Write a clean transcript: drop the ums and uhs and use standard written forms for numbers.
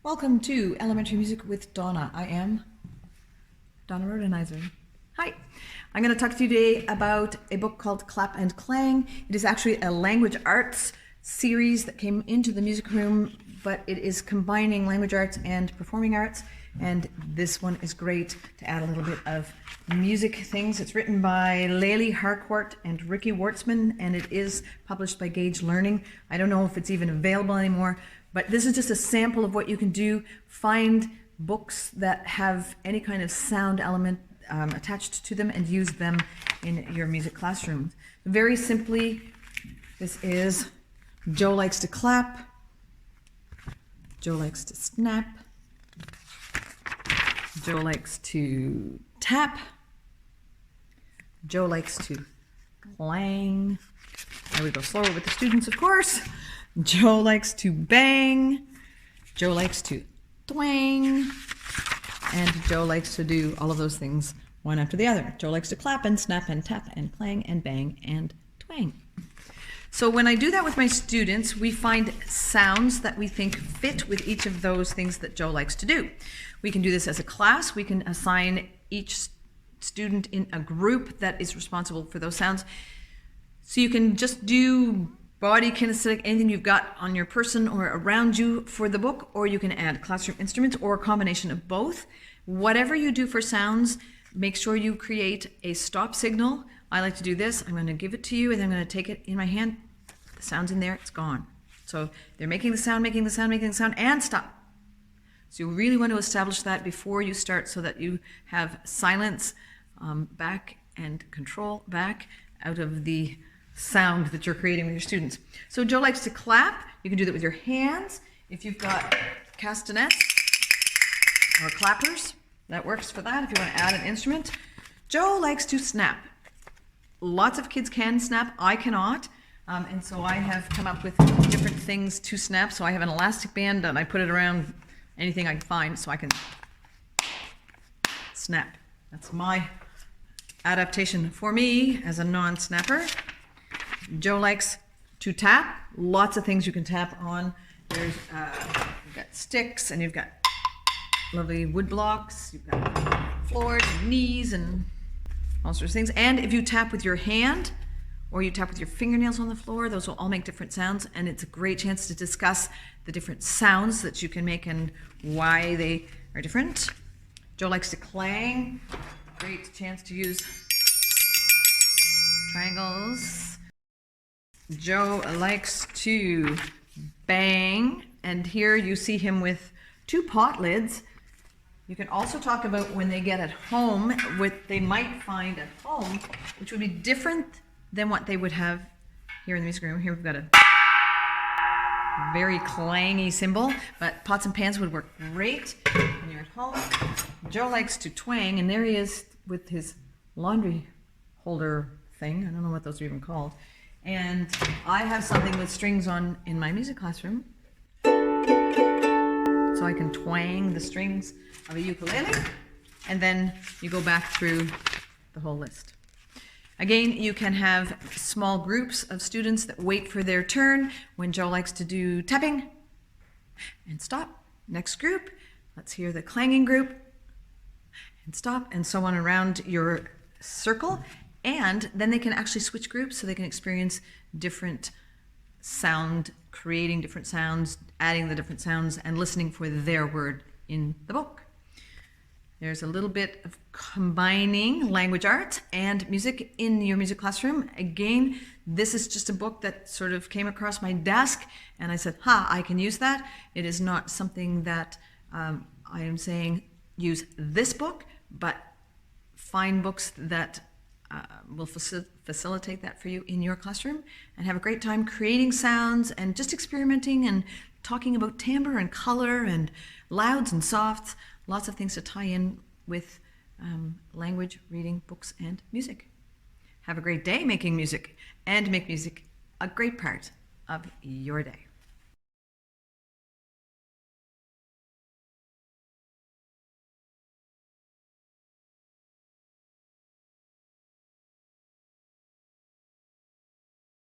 Welcome to Elementary Music with Donna. I am Donna Rhodenizer. Hi. I'm going to talk to you today about a book called Clap and Clang. It is actually a language arts series that came into the music room, but it is combining language arts and performing arts. And this one is great to add a little bit of music things. It's written by Layli Harcourt and Ricky Wartzman, and it is published by Gage Learning. I don't know if it's even available anymore, but this is just a sample of what you can do. Find books that have any kind of sound element attached to them and use them in your music classrooms. Very simply, this is Joe likes to clap, Joe likes to snap, Joe likes to tap, Joe likes to clang. I would go slower with the students, of course. Joe likes to bang, Joe likes to twang, and Joe likes to do all of those things one after the other. Joe likes to clap and snap and tap and clang and bang and twang. So when I do that with my students, we find sounds that we think fit with each of those things that Joe likes to do. We can do this as a class. We can assign each student in a group that is responsible for those sounds. So you can just do body kinesthetic, anything you've got on your person or around you for the book, or you can add classroom instruments or a combination of both. Whatever you do for sounds, make sure you create a stop signal. I like to do this. I'm going to give it to you, and then I'm going to take it in my hand. The sound's in there, it's gone. So they're making the sound, making the sound, making the sound, and stop. So you really want to establish that before you start so that you have silence back and control back out of the sound that you're creating with your students. So Joe likes to clap. You can do that with your hands. If you've got castanets or clappers, that works for that if you want to add an instrument. Joe likes to snap. Lots of kids can snap. I cannot. And so I have come up with different things to snap. So I have an elastic band and I put it around anything I can find so I can snap. That's my adaptation for me as a non-snapper. Joe likes to tap. Lots of things you can tap on. There's you've got sticks and you've got lovely wood blocks. You've got floors and knees and all sorts of things. And if you tap with your hand or you tap with your fingernails on the floor, those will all make different sounds. And it's a great chance to discuss the different sounds that you can make and why they are different. Joe likes to clang. Great chance to use triangles. Joe likes to bang, and here you see him with two pot lids. You can also talk about when they get at home, what they might find at home, which would be different than what they would have here in the music room. Here we've got a very clangy cymbal, but pots and pans would work great when you're at home. Joe likes to twang, and there he is with his laundry holder thing. I don't know what those are even called. And I have something with strings on in my music classroom. So I can twang the strings of a ukulele, and then you go back through the whole list. Again, you can have small groups of students that wait for their turn when Joe likes to do tapping and stop. Next group, let's hear the clanging group and stop, and so on around your circle. And then they can actually switch groups so they can experience different sound, creating different sounds, adding the different sounds, and listening for their word in the book. There's a little bit of combining language arts and music in your music classroom. Again, this is just a book that sort of came across my desk, and I said, I can use that. It is not something that I am saying use this book, but find books that will facilitate that for you in your classroom, and have a great time creating sounds and just experimenting and talking about timbre and color and louds and softs, lots of things to tie in with language, reading, books, and music. Have a great day making music, and make music a great part of your day.